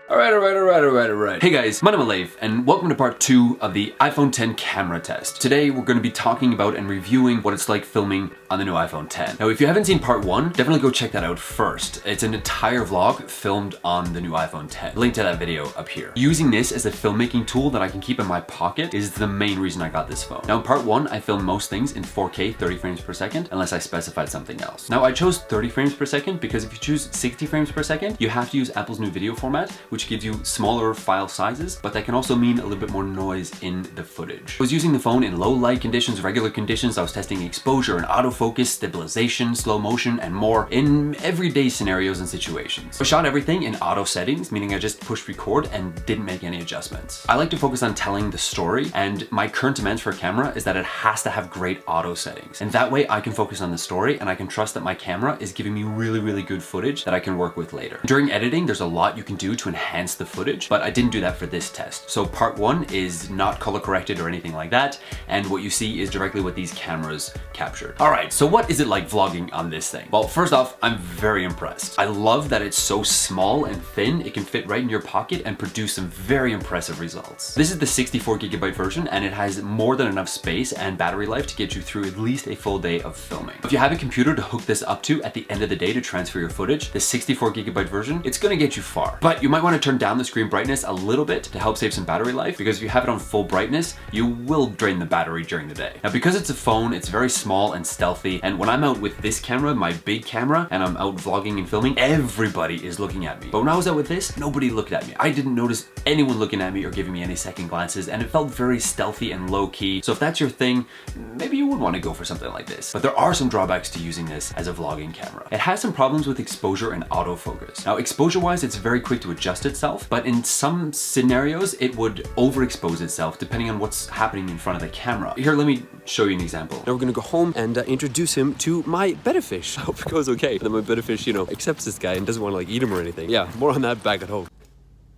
Alright. Hey guys, my name is Leif, and welcome to part 2 of the iPhone 10 camera test. Today we're going to be talking about and reviewing what it's like filming on the new iPhone 10. Now if you haven't seen part 1, definitely go check that out first. It's an entire vlog filmed on the new iPhone 10. Link to that video up here. Using this as a filmmaking tool that I can keep in my pocket is the main reason I got this phone. Now in part 1, I filmed most things in 4K 30 frames per second, unless I specified something else. Now I chose 30 frames per second because if you choose 60 frames per second, you have to use Apple's new video format, which gives you smaller file sizes, but that can also mean a little bit more noise in the footage. I was using the phone in low light conditions, regular conditions. I was testing exposure and autofocus, stabilization, slow motion, and more in everyday scenarios and situations. I shot everything in auto settings, meaning I just pushed record and didn't make any adjustments. I like to focus on telling the story, and my current demands for a camera is that it has to have great auto settings. And that way I can focus on the story and I can trust that my camera is giving me really good footage that I can work with later. During editing, there's a lot you can do to enhance the footage, but I didn't do that for this test. So part 1 is not color corrected or anything like that, and what you see is directly what these cameras captured. Alright, so what is it like vlogging on this thing? Well, first off, I'm very impressed. I love that it's so small and thin, it can fit right in your pocket and produce some very impressive results. This is the 64GB version, and it has more than enough space and battery life to get you through at least a full day of filming. If you have a computer to hook this up to at the end of the day to transfer your footage, the 64GB version, it's gonna get you far. But you might want to turn down the screen brightness a little bit to help save some battery life, because if you have it on full brightness, you will drain the battery during the day. Now, because it's a phone, it's very small and stealthy, and when I'm out with this camera, my big camera, and I'm out vlogging and filming, everybody is looking at me. But when I was out with this, nobody looked at me. I didn't notice anyone looking at me or giving me any second glances, and it felt very stealthy and low-key. So if that's your thing, maybe you would want to go for something like this. But there are some drawbacks to using this as a vlogging camera. It has some problems with exposure and autofocus. Now, exposure-wise, it's very quick to adjust itself, but in some scenarios, it would overexpose itself depending on what's happening in front of the camera. Here, let me show you an example. Now we're gonna go home and introduce him to my betta fish. I hope it goes okay. Then my betta fish, accepts this guy and doesn't want to like eat him or anything. Yeah, more on that back at home.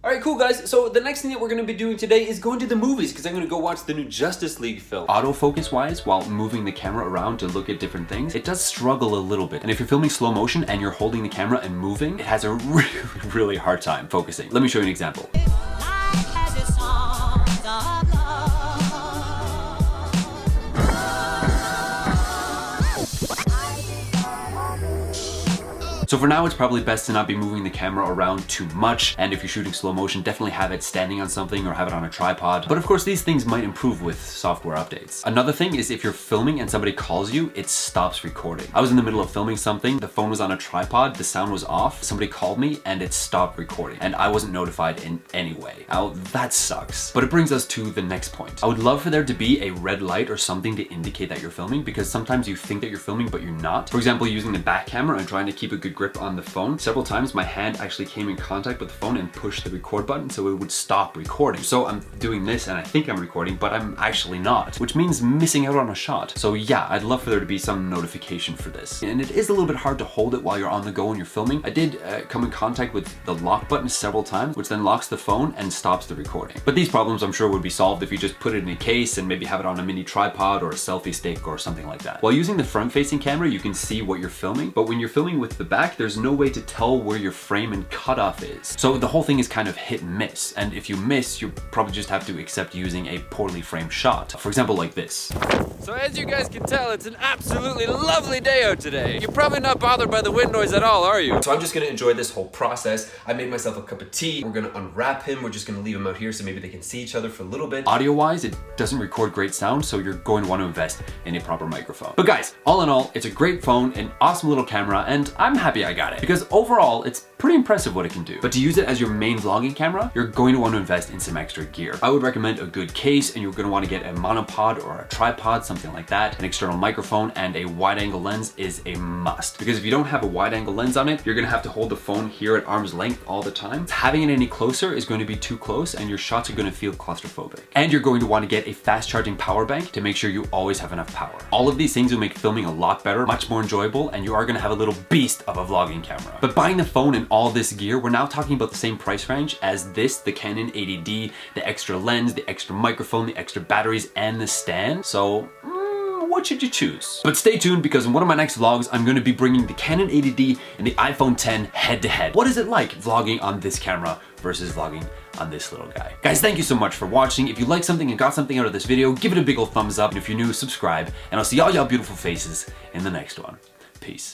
Alright, cool guys, so the next thing that we're going to be doing today is going to the movies, because I'm going to go watch the new Justice League film. Autofocus wise, while moving the camera around to look at different things, it does struggle a little bit. And if you're filming slow motion and you're holding the camera and moving, it has a really hard time focusing. Let me show you an example. So for now, it's probably best to not be moving the camera around too much, and if you're shooting slow motion, definitely have it standing on something or have it on a tripod. But of course, these things might improve with software updates. Another thing is if you're filming and somebody calls you, it stops recording. I was in the middle of filming something, the phone was on a tripod, the sound was off, somebody called me and it stopped recording, and I wasn't notified in any way. Now, that sucks. But it brings us to the next point. I would love for there to be a red light or something to indicate that you're filming, because sometimes you think that you're filming, but you're not. For example, using the back camera and trying to keep a good grip on the phone, several times my hand actually came in contact with the phone and pushed the record button so it would stop recording. So I'm doing this and I think I'm recording, but I'm actually not, which means missing out on a shot. So yeah, I'd love for there to be some notification for this. And it is a little bit hard to hold it while you're on the go and you're filming. I did come in contact with the lock button several times, which then locks the phone and stops the recording. But these problems I'm sure would be solved if you just put it in a case and maybe have it on a mini tripod or a selfie stick or something like that. While using the front-facing camera, you can see what you're filming, but when you're filming with the back, there's no way to tell where your frame and cutoff is. So the whole thing is kind of hit and miss, and if you miss, you probably just have to accept using a poorly framed shot. For example, like this. So as you guys can tell, it's an absolutely lovely day out today. You're probably not bothered by the wind noise at all, are you? So I'm just gonna enjoy this whole process. I made myself a cup of tea. We're gonna unwrap him. We're just gonna leave him out here so maybe they can see each other for a little bit. Audio-wise, it doesn't record great sound, so you're going to want to invest in a proper microphone. But guys, all in all, it's a great phone, an awesome little camera, and I'm happy I got it, because overall, it's pretty impressive what it can do. But to use it as your main vlogging camera, you're going to want to invest in some extra gear. I would recommend a good case, and you're going to want to get a monopod or a tripod, something like that. An external microphone and a wide-angle lens is a must, because if you don't have a wide-angle lens on it, you're going to have to hold the phone here at arm's length all the time. Having it any closer is going to be too close, and your shots are going to feel claustrophobic. And you're going to want to get a fast-charging power bank to make sure you always have enough power. All of these things will make filming a lot better, much more enjoyable, and you are going to have a little beast of a vlogging camera. But buying the phone and all this gear, we're now talking about the same price range as this, the Canon 80D, the extra lens, the extra microphone, the extra batteries, and the stand. So what should you choose? But stay tuned, because in one of my next vlogs, I'm going to be bringing the Canon 80D and the iPhone 10 head to head. What is it like vlogging on this camera versus vlogging on this little guy. Guys, thank you so much for watching. If you like something and got something out of this video, give it a big ol' thumbs up. And if you're new, subscribe. And I'll see all y'all beautiful faces in the next one. Peace.